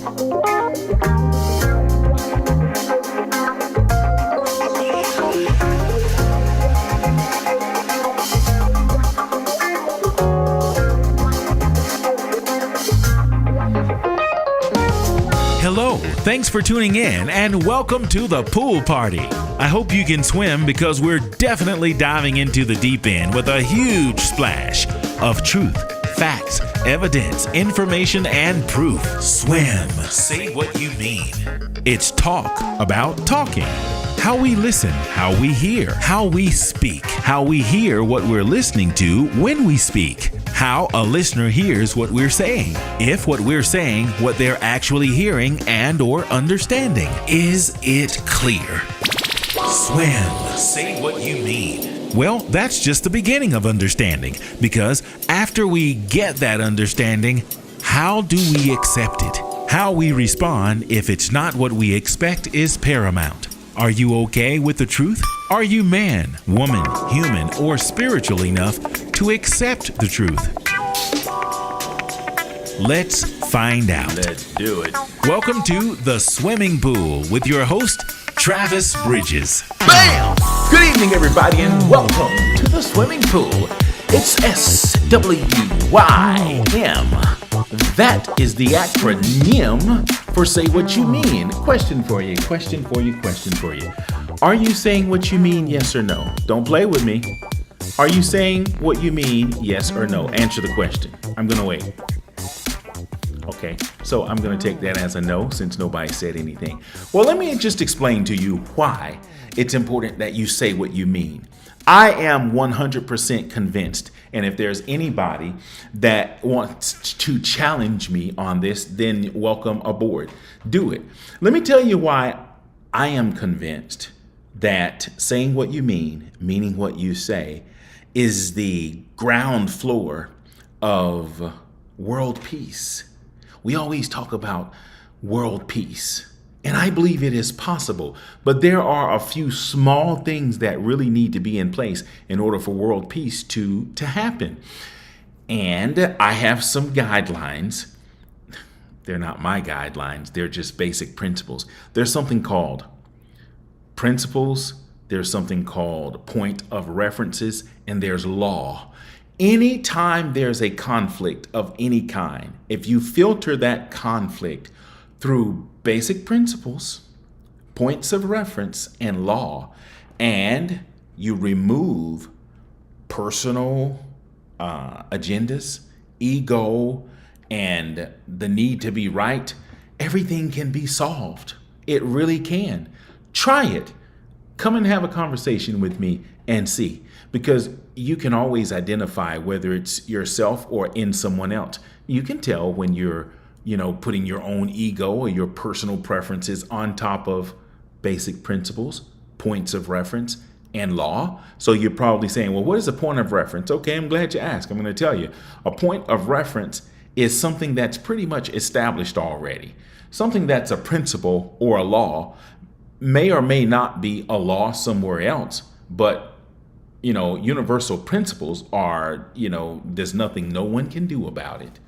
Hello, thanks for tuning in and welcome to the pool party. I hope you can swim because we're definitely diving into the deep end with a huge splash of truth, facts, evidence, information, and proof. Swim. Say what you mean. It's talk about talking. How we listen, how we hear, how we speak, how we hear what we're listening to when we speak, how a listener hears what we're saying, if what we're saying, what they're actually hearing and or understanding. Is it clear? Swim. Say what you mean. Well, that's just the beginning of understanding, because after we get that understanding, how do we accept it? How we respond if it's not what we expect is paramount. Are you okay with the truth? Are you man, woman, human, or spiritual enough to accept the truth? Let's find out. Let's do it. Welcome to The Swimming Pool with your host, Travis Bridges. Bam! Good evening, everybody, and welcome to the swimming pool. It's SWYM. That is the acronym for Say What You Mean. Question for you. Are you saying what you mean, yes or no? Don't play with me. Are you saying what you mean, yes or no? Answer the question. I'm going to wait. Okay, so I'm going to take that as a no since nobody said anything. Well, let me just explain to you why it's important that you say what you mean. I am 100% convinced, and if there's anybody that wants to challenge me on this, then welcome aboard. Do it. Let me tell you why I am convinced that saying what you mean, meaning what you say, is the ground floor of world peace. We always talk about world peace, and I believe it is possible, but there are a few small things that really need to be in place in order for world peace to happen. And I have some guidelines. They're not my guidelines. They're just basic principles. There's something called principles. There's something called point of references, and there's law. Anytime there's a conflict of any kind, if you filter that conflict through basic principles, points of reference, and law, and you remove personal agendas, ego, and the need to be right, everything can be solved. It really can. Try it. Come and have a conversation with me and see, because you can always identify whether it's yourself or in someone else. You can tell when you're, putting your own ego or your personal preferences on top of basic principles, points of reference, and law. So you're probably saying, well, what is a point of reference? Okay, I'm glad you asked. I'm going to tell you. A point of reference is something that's pretty much established already. Something that's a principle or a law may or may not be a law somewhere else, but universal principles are, there's nothing no one can do about it.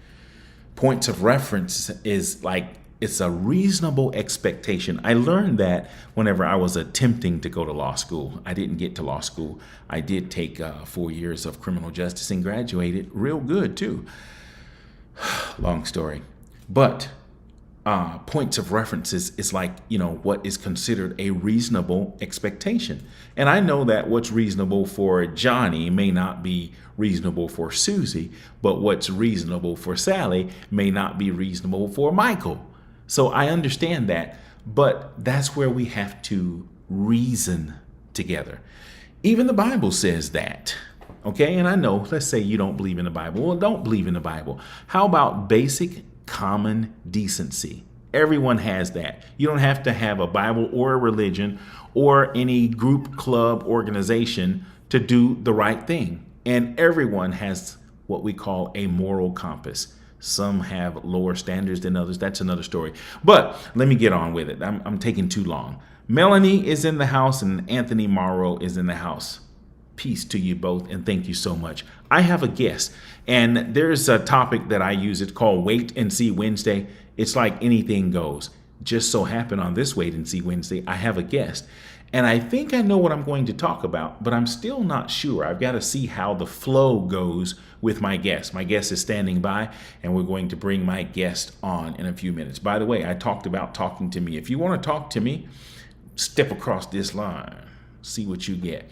Points of reference is like, it's a reasonable expectation. I learned that whenever I was attempting to go to law school. I didn't get to law school. I did take 4 years of criminal justice and graduated real good too. Long story. But points of references is like, what is considered a reasonable expectation. And I know that what's reasonable for Johnny may not be reasonable for Susie, but what's reasonable for Sally may not be reasonable for Michael. So I understand that, but that's where we have to reason together. Even the Bible says that. Okay, and I know, let's say you don't believe in the Bible. Well, don't believe in the Bible. How about basic common decency? Everyone has that. You don't have to have a Bible or a religion or any group, club, organization to do the right thing. And everyone has what we call a moral compass. Some have lower standards than others. That's another story. But let me get on with it. I'm taking too long. Melanie is in the house and Anthony Morrow is in the house. Peace to you both, and thank you so much. I have a guest, and there's a topic that I use. It's called Wait and See Wednesday. it's like anything goes. Just so happened on this Wait and See Wednesday, I have a guest. And I think I know what I'm going to talk about, but I'm still not sure. I've got to see how the flow goes with my guest. My guest is standing by, and we're going to bring my guest on in a few minutes. By the way, I talked about talking to me. If you want to talk to me, step across this line. See what you get.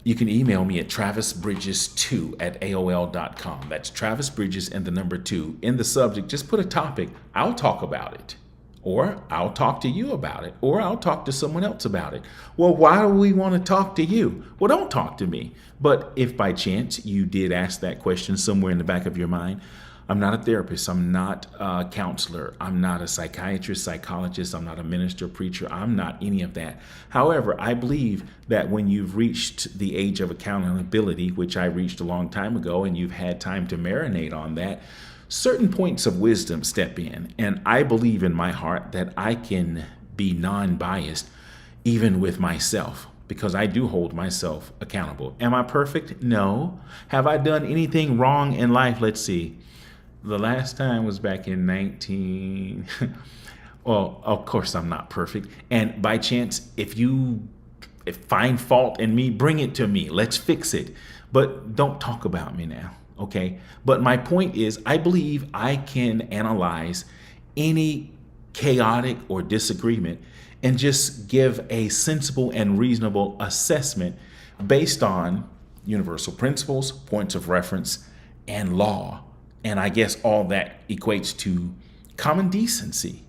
You can email me at travisbridges2@aol.com. That's Travis Bridges and the number 2. In the subject, just put a topic. I'll talk about it. Or I'll talk to you about it. Or I'll talk to someone else about it. Well, why do we want to talk to you? Well, don't talk to me. But if by chance you did ask that question somewhere in the back of your mind, I'm not a therapist. I'm not a counselor. I'm not a psychiatrist, psychologist. I'm not a minister, preacher. I'm not any of that. However, I believe that when you've reached the age of accountability, which I reached a long time ago, and you've had time to marinate on that, certain points of wisdom step in. And I believe in my heart that I can be non-biased even with myself, because I do hold myself accountable. Am I perfect? No. Have I done anything wrong in life? Let's see. The last time was back in 19. Well, of course I'm not perfect. And by chance, if you find fault in me, bring it to me. Let's fix it. But don't talk about me now, okay? But my point is, I believe I can analyze any chaotic or disagreement and just give a sensible and reasonable assessment based on universal principles, points of reference, and law. And I guess all that equates to common decency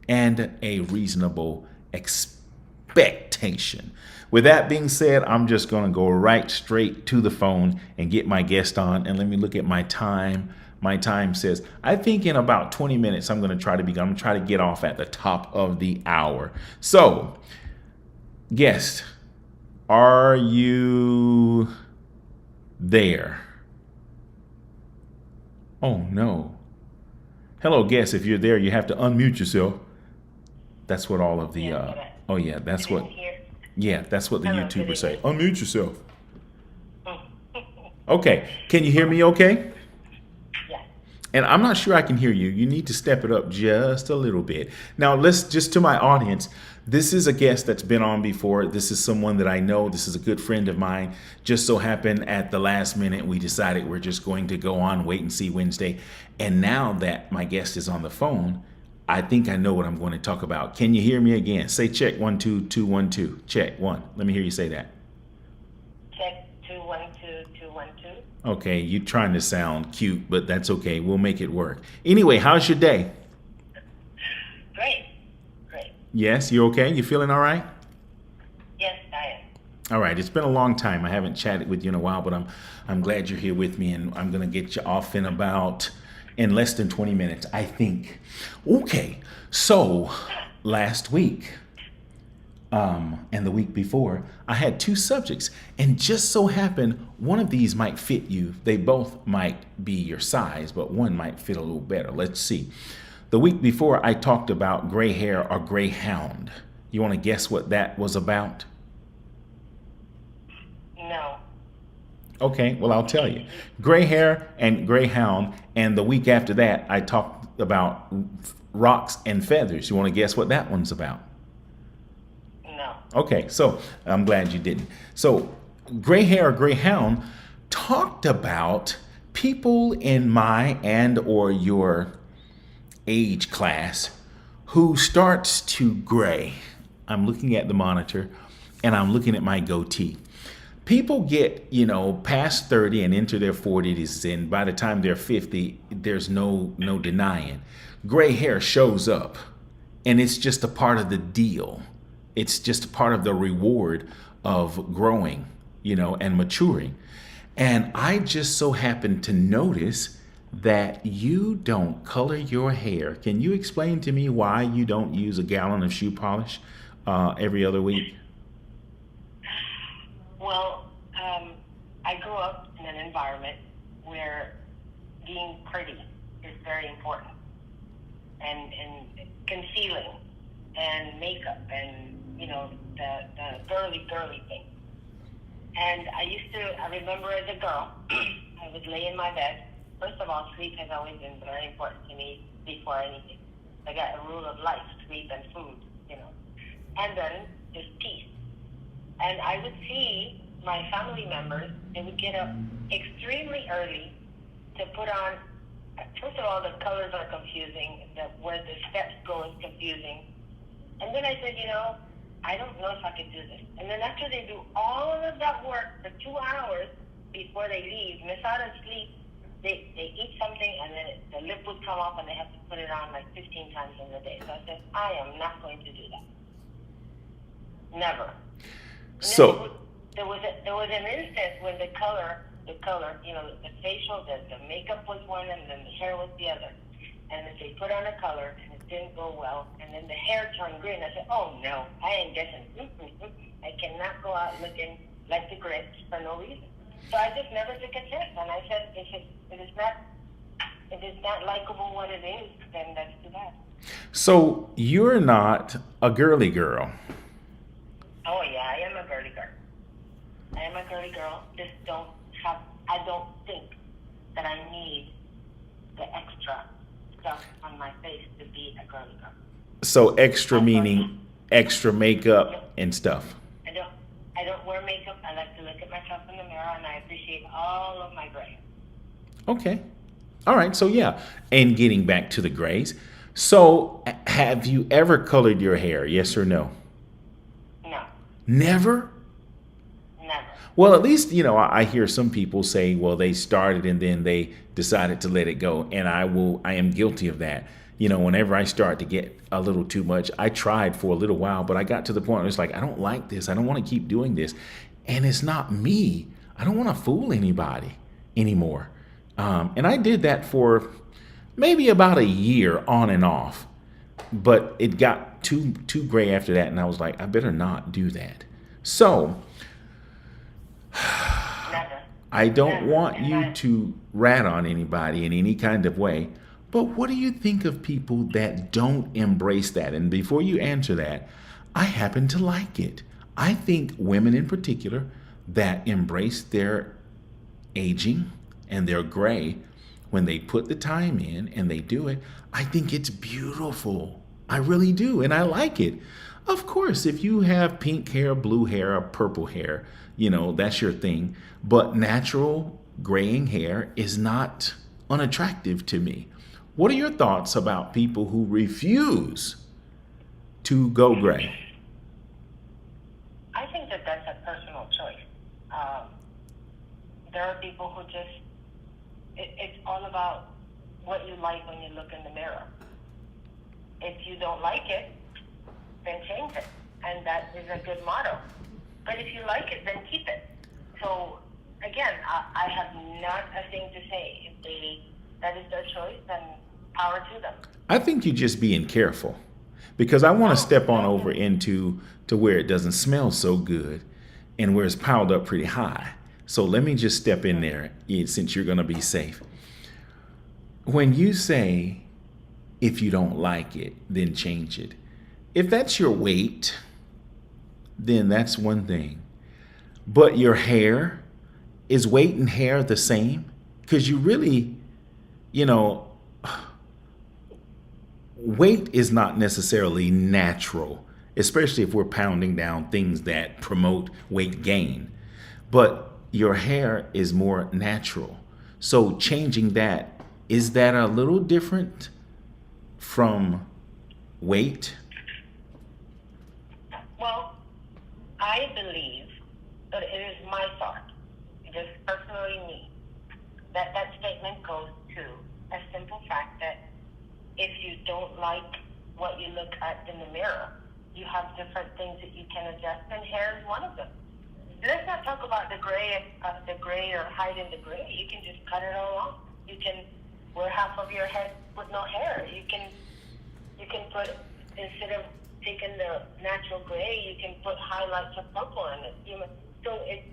and a reasonable expectation. With that being said, I'm just going to go right straight to the phone and get my guest on. And let me look at my time. My time says, I think in about 20 minutes, I'm going to try to get off at the top of the hour. So, guest, are you there? Oh, no. Hello, guest. If you're there, you have to unmute yourself. That's what all of the, that's what the YouTubers say. Unmute yourself. Okay. Can you hear me okay? Yeah. And I'm not sure I can hear you. You need to step it up just a little bit. Now, just to my audience, this is a guest that's been on before. This is someone that I know. This is a good friend of mine. Just so happened at the last minute, we decided we're just going to go on Wait and See Wednesday. And now that my guest is on the phone, I think I know what I'm going to talk about. Can you hear me again? Say check 1 2 2 1 2. Check 1. Let me hear you say that. Check 2 1 2 2 1 2. Okay, you're trying to sound cute, but that's okay. We'll make it work. Anyway, how's your day? Great. Yes, you okay? You feeling all right? Yes, I am. All right. It's been a long time. I haven't chatted with you in a while, but I'm glad you're here with me, and I'm gonna get you off in less than 20 minutes, I think. Okay. So last week, and the week before, I had 2 subjects, and just so happened one of these might fit you. They both might be your size, but one might fit a little better. Let's see. The week before, I talked about gray hair or greyhound. You want to guess what that was about? No. Okay, well, I'll tell you. Gray hair and greyhound, and the week after that, I talked about rocks and feathers. You want to guess what that one's about? No. Okay, so I'm glad you didn't. So, gray hair or greyhound talked about people in my and or your age class who starts to gray. I'm looking at the monitor and I'm looking at my goatee. People get, past 30 and into their 40s, and by the time they're 50, there's no denying. Gray hair shows up, and it's just a part of the deal. It's just a part of the reward of growing, and maturing. And I just so happened to notice that you don't color your hair. Can you explain to me why you don't use a gallon of shoe polish every other week? Well, I grew up in an environment where being pretty is very important, and concealing and makeup and the girly thing. And I remember as a girl, I would lay in my bed. First of all, sleep has always been very important to me before anything. I got a rule of life, sleep and food, and then just peace. And I would see my family members, they would get up extremely early to put on, first of all, the colors are confusing, where the steps go is confusing. And then I said, I don't know if I could do this. And then after they do all of that work for 2 hours before they leave, miss out on sleep, they eat something and then the lip would come off and they have to put it on like 15 times in the day. So I said, I am not going to do that. Never. So there was an instance when the color, the facial, the makeup was one and then the hair was the other. And then they put on a color and it didn't go well. And then the hair turned green. I said, oh no, I ain't guessing. I cannot go out looking like the Grinch for no reason. So I just never took a chance. And I said, if it is not likable what it is, then that's too bad. So you're not a girly girl. Oh yeah, I am a girly girl. I am a girly girl. I don't think that I need the extra stuff on my face to be a girly girl. So extra meaning extra makeup and stuff. I don't wear makeup. I like to look at myself in the mirror and I appreciate all of my gray. Okay. All right. So yeah. And getting back to the grays. So have you ever colored your hair? Yes or no? No. Never? Never. Well, at least, I hear some people say, well, they started and then they decided to let it go. And I am guilty of that. Whenever I start to get a little too much, I tried for a little while, but I got to the point where it's like, I don't like this. I don't want to keep doing this. And it's not me. I don't want to fool anybody anymore. And I did that for maybe about a year on and off, but it got too gray after that. And I was like, I better not do that. So I don't want you to rat on anybody in any kind of way. But what do you think of people that don't embrace that? And before you answer that, I happen to like it. I think women in particular that embrace their aging and their gray, when they put the time in and they do it, I think it's beautiful. I really do. And I like it. Of course, if you have pink hair, blue hair, or purple hair, that's your thing. But natural graying hair is not unattractive to me. What are your thoughts about people who refuse to go gray? I think that that's a personal choice. There are people who just, it's all about what you like when you look in the mirror. If you don't like it, then change it. And that is a good motto. But if you like it, then keep it. So, again, I have not a thing to say. If that is their choice, then power to them. I think you're just being careful, because I want to step on over into where it doesn't smell so good and where it's piled up pretty high. So let me just step in there since you're going to be safe. When you say, if you don't like it, then change it. If that's your weight, then that's one thing. But your hair, is weight and hair the same? Because you really, weight is not necessarily natural, especially if we're pounding down things that promote weight gain. But your hair is more natural. So changing that, is that a little different from weight? Well, I believe that it is my thought, just personally me, that statement goes to a simple fact that if you don't like what you look at in the mirror, you have different things that you can adjust, and hair is one of them. Let's not talk about the gray or hide in the gray. You can just cut it all off. You can wear half of your head with no hair. You can put, instead of taking the natural gray, you can put highlights of purple in it. So it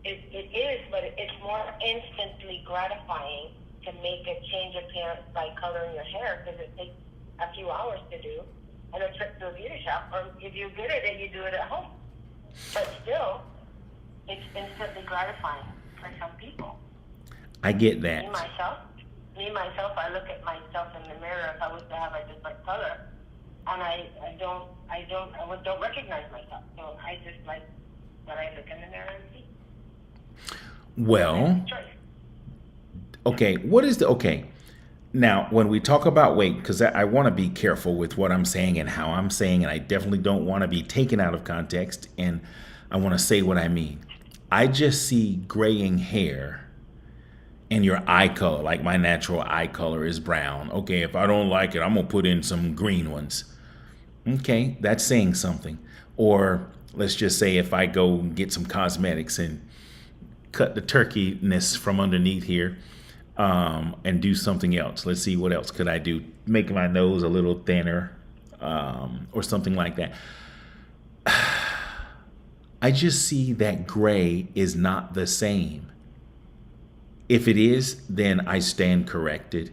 is, but it's more instantly gratifying to make a change of appearance by coloring your hair, because it takes a few hours to do, and a trip to a beauty shop, or if you're good at it, you do it at home. But still, it's instantly gratifying for some people. I get that. me myself, I look at myself in the mirror. If I was to have a different color, and I don't recognize myself. So I just like what I look in the mirror and see. Well, okay. Okay. Now, when we talk about weight, because I want to be careful with what I'm saying and how I'm saying, and I definitely don't want to be taken out of context, and I want to say what I mean. I just see graying hair and your eye color, like my natural eye color is brown. Okay, if I don't like it, I'm going to put in some green ones. Okay, that's saying something. Or let's just say if I go get some cosmetics and cut the turkeyness from underneath here, and do something else. Let's see, what else could I do? Make my nose a little thinner, or something like that. I just see that gray is not the same. If it is, then I stand corrected.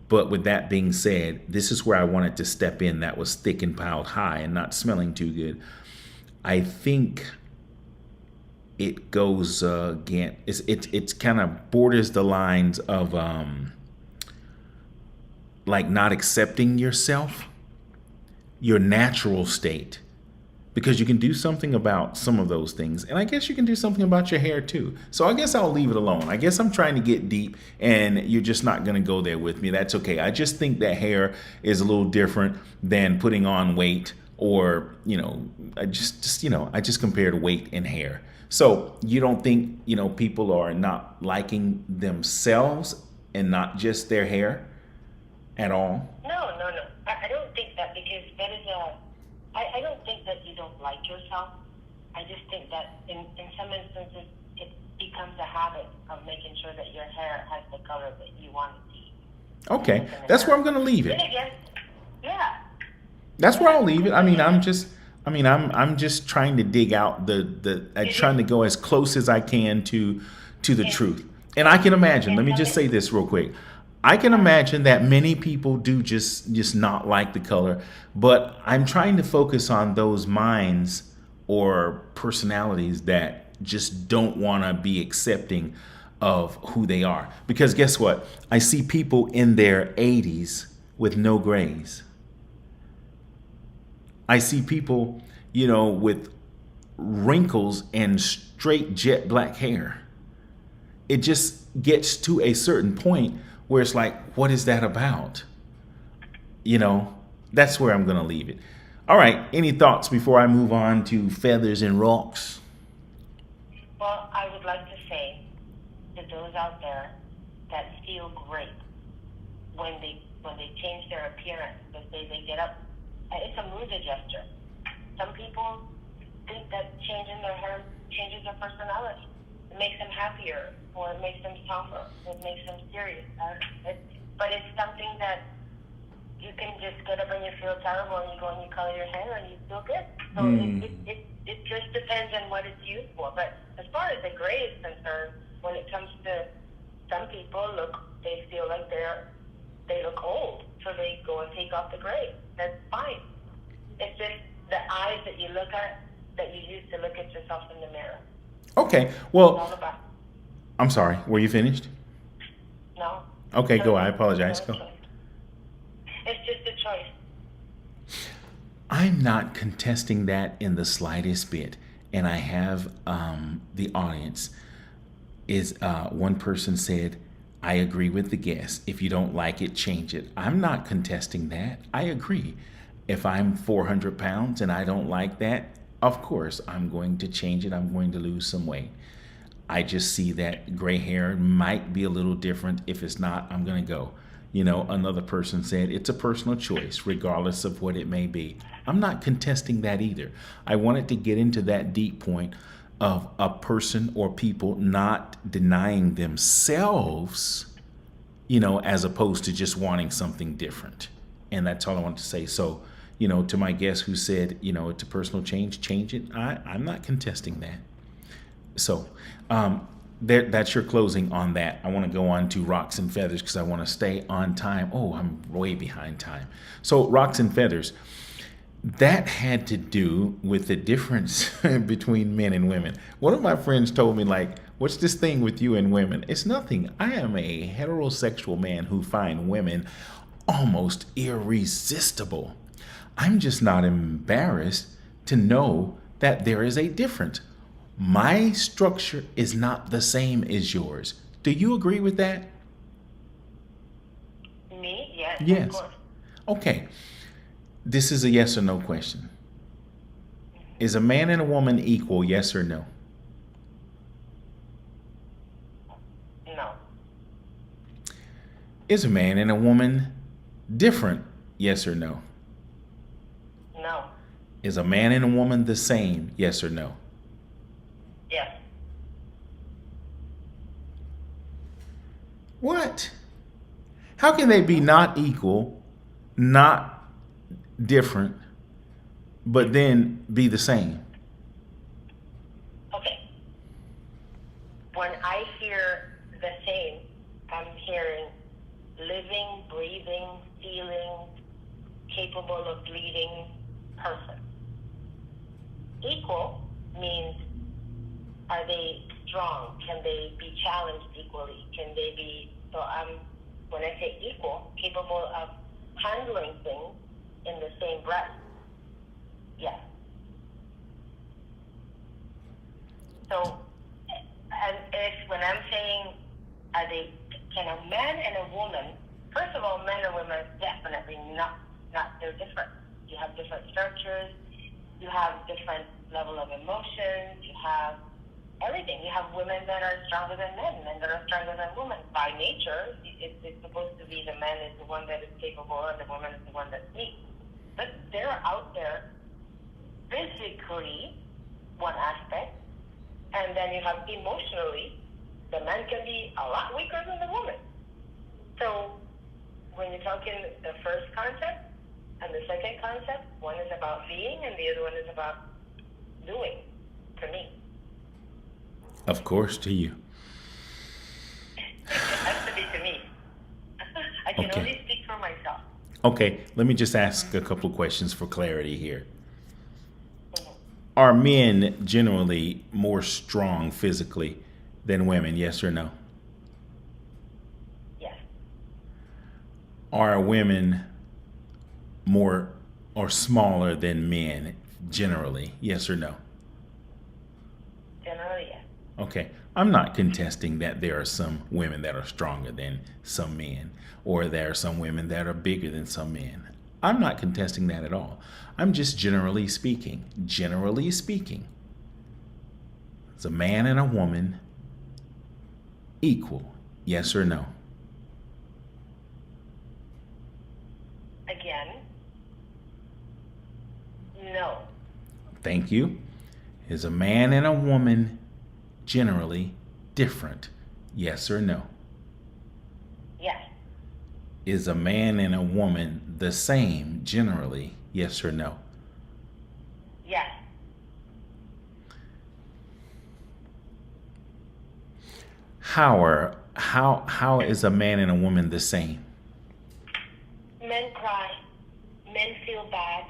But with that being said, this is where I wanted to step in. That was thick and piled high and not smelling too good. I think it goes again. It's kind of borders the lines of like not accepting yourself, your natural state, because you can do something about some of those things, and I guess you can do something about your hair too. So I guess I'll leave it alone. I guess I'm trying to get deep, and you're just not going to go there with me. That's okay. I just think that hair is a little different than putting on weight, or I just compared weight and hair. So you don't think, people are not liking themselves and not just their hair at all? No. I don't think that, because that is I don't think that you don't like yourself. I just think that in some instances it becomes a habit of making sure that your hair has the color that you want it to see. Okay, that's where I'm going to leave it. Yeah. That's where I'll leave it. I'm just trying to dig out trying to go as close as I can to the truth. And I can imagine, let me just say this real quick. I can imagine that many people do just not like the color, but I'm trying to focus on those minds or personalities that just don't want to be accepting of who they are. Because guess what? I see people in their 80s with no grays. I see people, with wrinkles and straight jet black hair. It just gets to a certain point where it's like, what is that about? That's where I'm going to leave it. All right. Any thoughts before I move on to feathers and rocks? Well, I would like to say to those out there that feel great when they change their appearance, that they get up, it's a mood adjuster. Some people think that changing their hair changes their personality. It makes them happier, or it makes them somber, it makes them serious. But it's something that you can just get up and you feel terrible and you go and you color your hair and you feel good. So it just depends on what it's used for. But as far as the gray is concerned, when it comes to some people, they feel like they look old, so they go and take off the gray. That's fine. It's just the eyes that you look at, that you use to look at yourself in the mirror. Okay, well, I'm sorry. Were you finished? No. Okay, go. I apologize. Go. It's just a choice. I'm not contesting that in the slightest bit. And I have the audience. One person said, I agree with the guest. If you don't like it, change it. I'm not contesting that. I agree. If I'm 400 pounds and I don't like that, of course, I'm going to change it. I'm going to lose some weight. I just see that gray hair might be a little different. If it's not, I'm going to go. Another person said it's a personal choice, regardless of what it may be. I'm not contesting that either. I wanted to get into that deep point of a person or people not denying themselves, as opposed to just wanting something different. And that's all I want to say. So, to my guest who said, it's a personal change it. I'm not contesting that. So that's your closing on that. I want to go on to rocks and feathers because I want to stay on time. Oh, I'm way behind time. So rocks and feathers, that had to do with the difference between men and women. One of my friends told me, like, What's this thing with you and women? It's nothing. I am a heterosexual man who find women almost irresistible. I'm just not embarrassed to know that there is a difference. My structure is not the same as yours. Do you agree with that? Me? Yes. Yes. Of course. Okay. This is a yes or no question. Is a man and a woman equal, yes or no? No. Is a man and a woman different, yes or no? No. Is a man and a woman the same, yes or no? Yes. What? How can they be not equal, not different, but then be the same? Okay. When I hear the same, I'm hearing living, breathing, feeling, capable of bleeding person. Equal means, are they strong? Can they be challenged equally? Can they be, when I say equal, capable of handling things in the same breath? Yes. So, and if when I'm saying, can a man and a woman, first of all, men and women definitely not, they're different. You have different structures, you have different level of emotions, you have everything. You have women that are stronger than men, men that are stronger than women. By nature, it's supposed to be the man is the one that is capable and the woman is the one that's weak. But they're out there physically, one aspect, and then you have emotionally, the man can be a lot weaker than the woman. So when you're talking the first concept and the second concept, one is about being and the other one is about doing, to me. Of course, to you. It has to be to me. I can Okay. only speak for myself. Okay, let me just ask a couple questions for clarity here. Mhm. Are men generally more strong physically than women, yes or no? Yes. Are women more or smaller than men generally, yes or no? Generally, yes. Okay, I'm not contesting that there are some women that are stronger than some men, or there are some women that are bigger than some men. I'm not contesting that at all. I'm just generally speaking. Generally speaking, is a man and a woman equal, yes or no? Again, no. Thank you. Is a man and a woman generally different, yes or no? Yes. Is a man and a woman the same generally, yes or no? Yes. How is a man and a woman the same? Men cry. Men feel bad.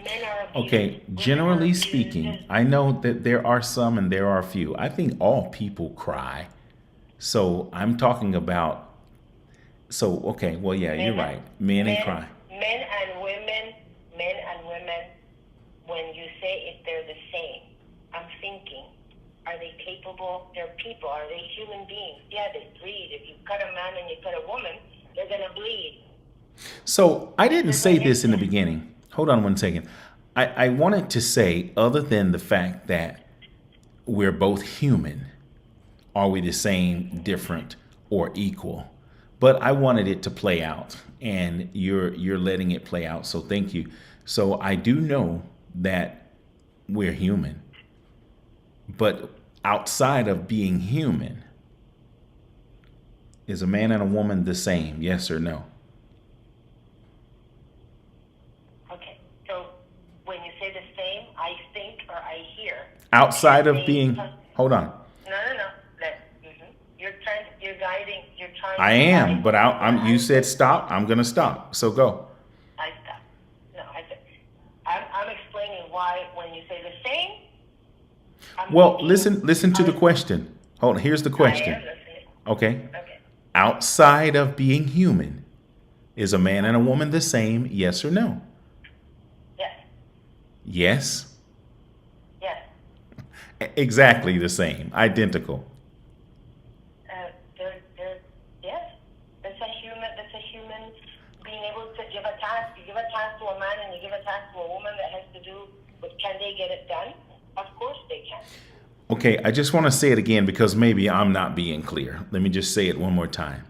Men are abused. Okay, Women are generally abused. speaking, I know that there are some and there are few. I think all people cry. So I'm talking about, okay, well, yeah, you're right. Men and cry. Men and women, when you say if they're the same, I'm thinking, are they capable? They're people. Are they human beings? Yeah, they bleed. If you cut a man and you cut a woman, they're going to bleed. So I didn't say this in the beginning. Hold on one second. I wanted to say, other than the fact that we're both human, are we the same, different, or equal? But I wanted it to play out, and you're letting it play out. So thank you. So I do know that we're human, but outside of being human, is a man and a woman the same? Yes or no? Okay, so when you say the same, I think or I hear. Outside of being, hold on. No. You're guiding, you're trying I to am, guide but me. you said stop. I'm gonna stop. So go. I stop. No, I'm explaining why when you say the same. Well, listen to the question. Hold on. Here's the I am question. listening. Okay. Okay. Outside of being human, is a man and a woman the same? Yes or no? Yes. Yes. Yes. Exactly the same. Identical. Yes. It's a human. It's a human being able to give a task. You give a task to a man, and you give a task to a woman that has to do with can they get it done? Of course they can. Okay, I just want to say it again because maybe I'm not being clear. Let me just say it one more time.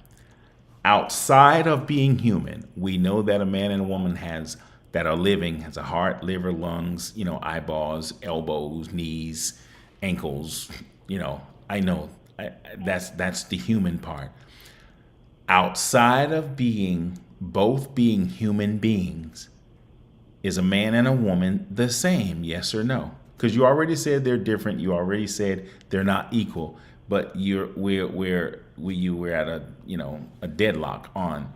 Outside of being human, we know that a man and a woman that are living has a heart, liver, lungs, eyeballs, elbows, knees, ankles. I know that's the human part. Outside of both being human beings, is a man and a woman the same? Yes or no? Because you already said they're different. You already said they're not equal. But we're at a deadlock on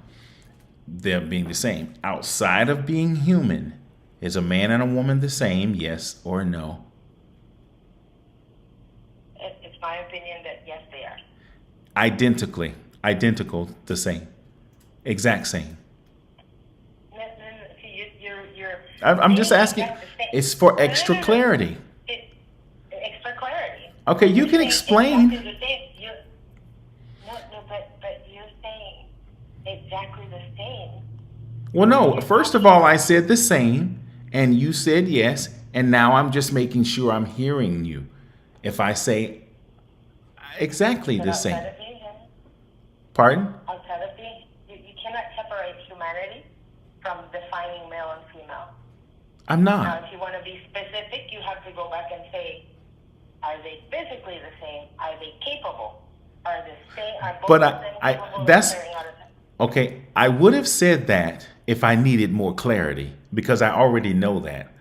them being the same. Outside of being human, is a man and a woman the same? Yes or no? It's my opinion that yes, they are. Identical, the same, exact same. See, you're I'm just saying asking. exact the same. It's for No, no, extra no, no. clarity. Extra clarity. Okay, you You're can saying explain. exactly the same. But you're saying exactly the same. Well, no. First of all, I said the same, and you said yes, and now I'm just making sure I'm hearing you. If I say exactly But the outside same, of being human, pardon? outside of being, you cannot separate humanity from defining male and female. I'm Now, not. if you want to be specific, you have to go back and say, are they physically the same? Are they capable? Are the same? Are both But of them capable of that's carrying out a task? okay. I would have said that if I needed more clarity because I already know that.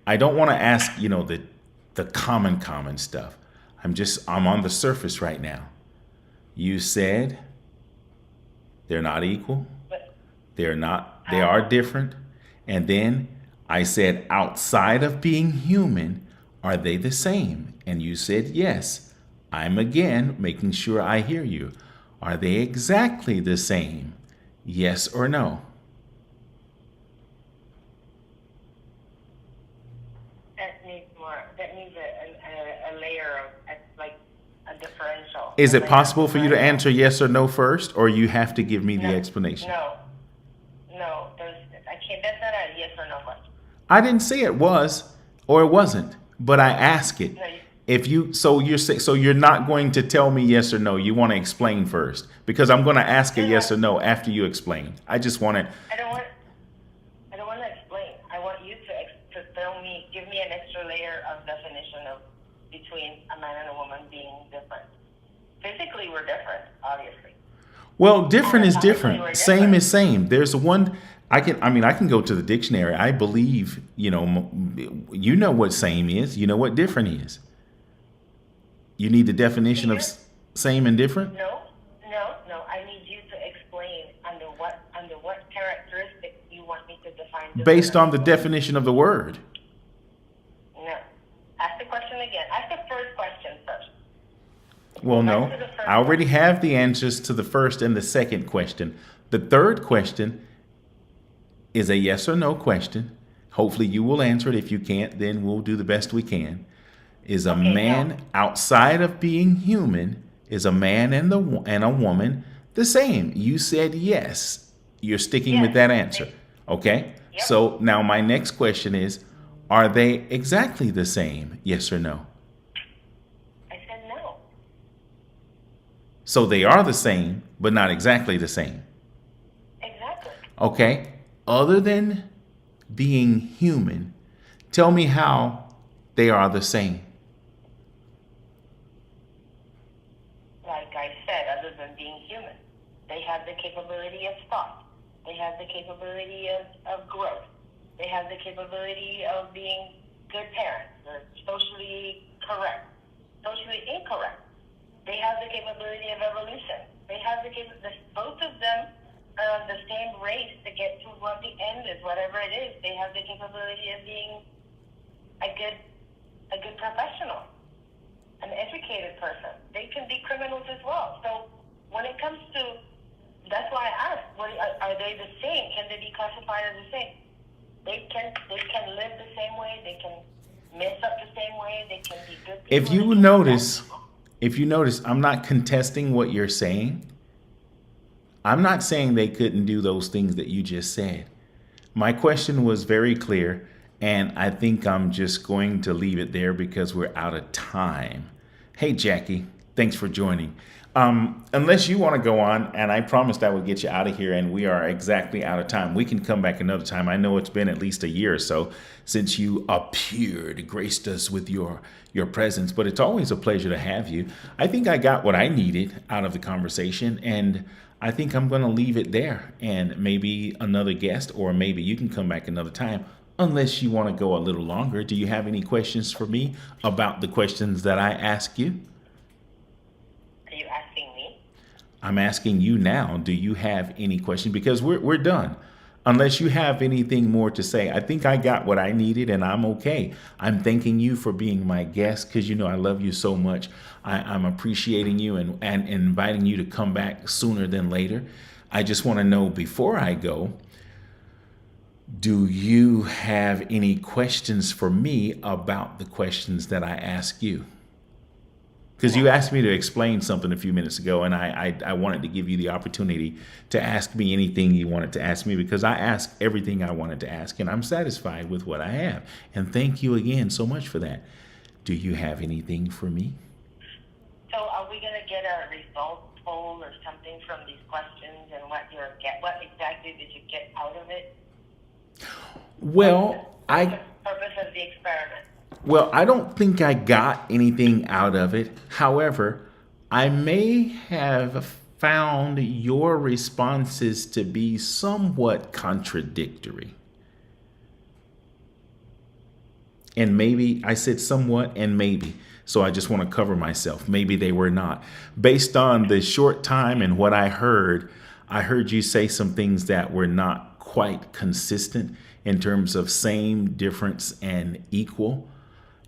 I don't want to ask, the common stuff. I'm on the surface right now. You said they're not equal. But They are different. And then I said, outside of being human, are they the same? And you said, yes. I'm again making sure I hear you. Are they exactly the same? Yes or no? that needs a layer of, like, a differential. Is A it layer possible of for you to differential. answer yes or no first, or you have to give me the No, explanation? No, I can't. That's not a yes or no question. I didn't say it was or it wasn't, but I ask it. No, you, So you're not going to tell me yes or no. You want to explain first because I'm going to ask a yes or no after you explain. I just want to. I don't want to explain. I want you to tell me, give me an extra layer of definition of between a man and a woman being different. Physically, we're different, obviously. Well, different is Anatomically, we're different. Same different. is same. There's one. I can go to the dictionary. I believe you know what same is. You know what different is. You need the definition of same and different. No. I need you to explain under what characteristic you want me to define different. Based on the definition of the word. No. Ask the question again. Ask the first question first. Well, no. Back to the first I already have the answers to the first and the second question. The third question is a yes or no question. Hopefully you will answer it. If you can't, then we'll do the best we can. Is a man outside of being human, is a man and a woman the same? You said yes. You're sticking with that answer. Okay? Yep. So now my next question is, are they exactly the same? Yes or no? I said no. So they are the same, but not exactly the same. Exactly. Okay? Other than being human, tell me how they are the same. Like I said, other than being human, they have the capability of thought. They have the capability of growth. They have the capability of being good parents, or socially correct, socially incorrect. They have the capability of evolution. They have both of them are on the same race to get to what the end is, whatever it is. They have the capability of being a good professional. an educated person. They can be criminals as well. So when it comes to, that's why I asked, are they the same? Can they be classified as the same? They can live the same way. They can mess up the same way. They can be good people. If you notice, I'm not contesting what you're saying. I'm not saying they couldn't do those things that you just said. My question was very clear, and I think I'm just going to leave it there because we're out of time. Hey, Jackie, thanks for joining. Unless you want to go on, and I promised I would get you out of here, and we are exactly out of time. We can come back another time. I know it's been at least a year or so since you appeared, graced us with your presence, but it's always a pleasure to have you. I think I got what I needed out of the conversation, and I think I'm going to leave it there, and maybe another guest, or maybe you can come back another time, unless you want to go a little longer. Do you have any questions for me about the questions that I asked you? Are you asking me? I'm asking you now. Do you have any questions? Because we're done. Unless you have anything more to say, I think I got what I needed, and I'm okay. I'm thanking you for being my guest because I love you so much. I'm appreciating you and inviting you to come back sooner than later. I just want to know before I go, do you have any questions for me about the questions that I ask you? Because you asked me to explain something a few minutes ago, and I wanted to give you the opportunity to ask me anything you wanted to ask me, because I asked everything I wanted to ask, and I'm satisfied with what I have. And thank you again so much for that. Do you have anything for me? So are we going to get a result poll or something from these questions, and what exactly did you get out of it? Well, What's the purpose of the experiment? Well, I don't think I got anything out of it. However, I may have found your responses to be somewhat contradictory. And maybe I said somewhat and maybe. So I just want to cover myself. Maybe they were not. Based on the short time and what I heard you say some things that were not quite consistent in terms of same, difference, and equal.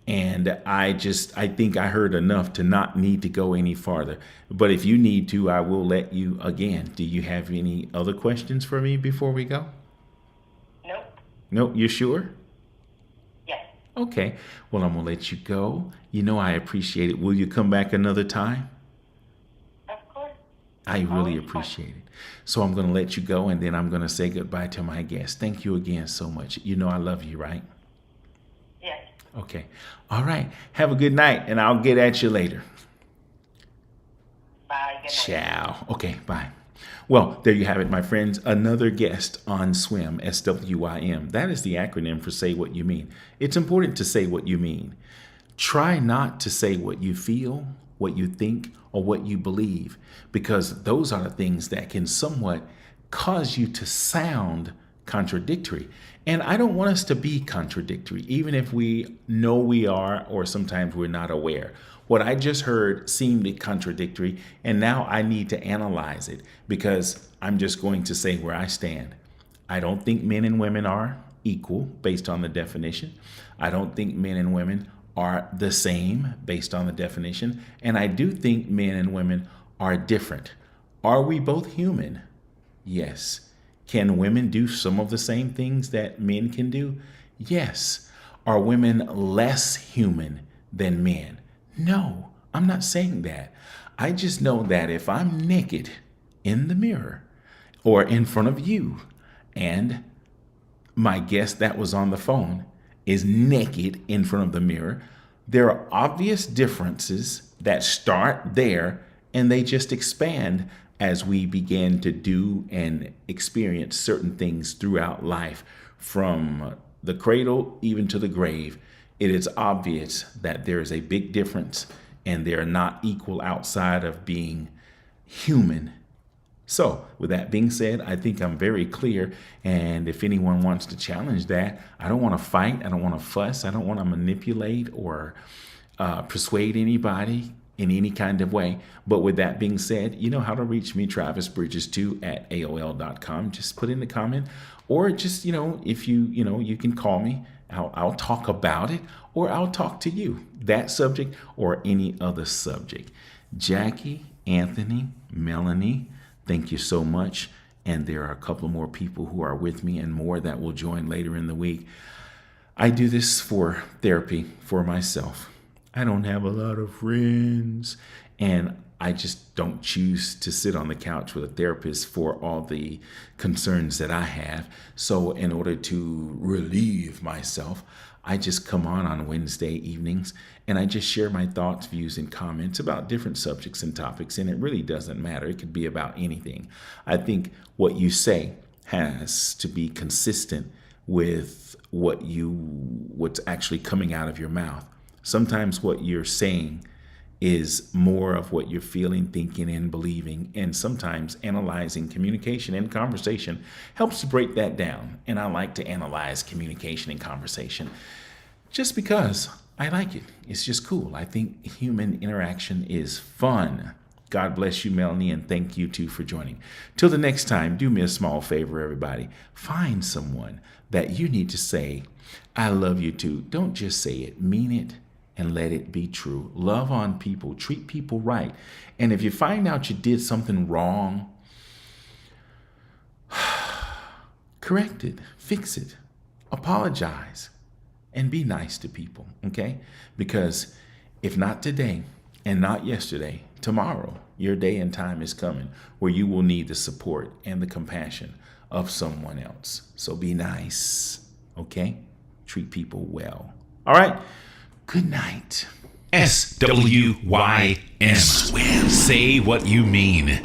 And I think I heard enough to not need to go any farther. But if you need to, I will let you again. Do you have any other questions for me before we go? Nope. Nope, you sure? Yes. Okay. Well, I'm going to let you go. I appreciate it. Will you come back another time? Of course. I really appreciate it. So I'm going to let you go, and then I'm going to say goodbye to my guest. Thank you again so much. I love you, right? Yes. Okay. All right. Have a good night, and I'll get at you later. Bye. Good night. Ciao. Okay, bye. Well, there you have it, my friends. Another guest on SWIM, SWIM. That is the acronym for Say What You Mean. It's important to say what you mean. Try not to say what you feel, what you think, or what you believe, because those are the things that can somewhat cause you to sound contradictory. And I don't want us to be contradictory, even if we know we are, or sometimes we're not aware. What I just heard seemed contradictory, and now I need to analyze it, because I'm just going to say where I stand. I don't think men and women are equal based on the definition. I don't think men and women are the same based on the definition. And I do think men and women are different. Are we both human? Yes. Can women do some of the same things that men can do? Yes. Are women less human than men? No, I'm not saying that. I just know that if I'm naked in the mirror or in front of you, and my guest that was on the phone is naked in front of the mirror, there are obvious differences that start there, and they just expand as we begin to do and experience certain things throughout life, from the cradle even to the grave. It is obvious that there is a big difference, and they're not equal outside of being human. So with that being said, I think I'm very clear. And if anyone wants to challenge that, I don't want to fight. I don't want to fuss. I don't want to manipulate or persuade anybody in any kind of way. But with that being said, you know how to reach me, TravisBridges2@AOL.com. Just put in the comment, or just, if you can call me I'll talk about it, or I'll talk to you, that subject or any other subject. Jackie, Anthony, Melanie, thank you so much. And there are a couple more people who are with me and more that will join later in the week. I do this for therapy for myself. I don't have a lot of friends, and I just don't choose to sit on the couch with a therapist for all the concerns that I have. So in order to relieve myself, I just come on Wednesday evenings and I just share my thoughts, views, and comments about different subjects and topics. And it really doesn't matter. It could be about anything. I think what you say has to be consistent with what's actually coming out of your mouth. Sometimes what you're saying is more of what you're feeling, thinking, and believing. And sometimes analyzing communication and conversation helps to break that down. And I like to analyze communication and conversation just because I like it. It's just cool. I think human interaction is fun. God bless you, Melanie, and thank you too for joining. Till the next time, do me a small favor, everybody. Find someone that you need to say, I love you too. Don't just say it, mean it. And let it be true. Love on people, treat people right. And if you find out you did something wrong, correct it, fix it, apologize, and be nice to people, okay? Because if not today and not yesterday, tomorrow, your day and time is coming where you will need the support and the compassion of someone else. So be nice, okay? Treat people well. All right? Good night. SWYM. Say what you mean.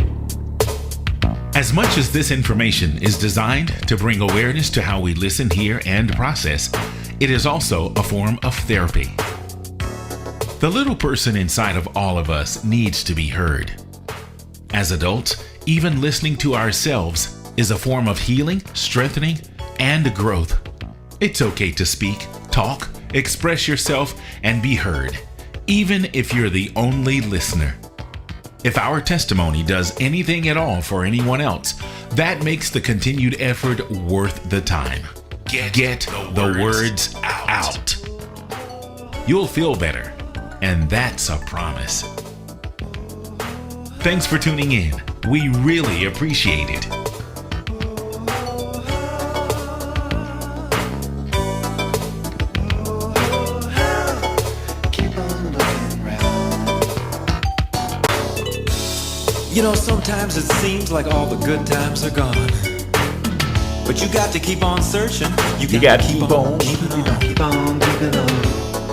As much as this information is designed to bring awareness to how we listen, hear, and process, it is also a form of therapy. The little person inside of all of us needs to be heard. As adults, even listening to ourselves is a form of healing, strengthening, and growth. It's okay to speak, talk, express yourself, and be heard, even if you're the only listener. If our testimony does anything at all for anyone else, that makes the continued effort worth the time. Get the words out. You'll feel better, and that's a promise. Thanks for tuning in. We really appreciate it. You know, sometimes it seems like all the good times are gone, but you got to keep on searching. You got to keep on keeping on. Keep on keeping on.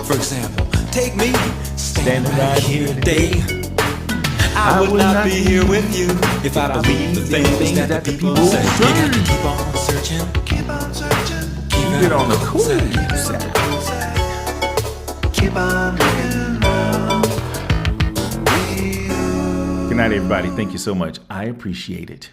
For example, take me standing right here today. I would not be here with you if I believed the things that the people say. You got to keep on searching. Keep on searching. Keep it on the cool side. Keep on looking round. Good night, everybody. Thank you so much. I appreciate it.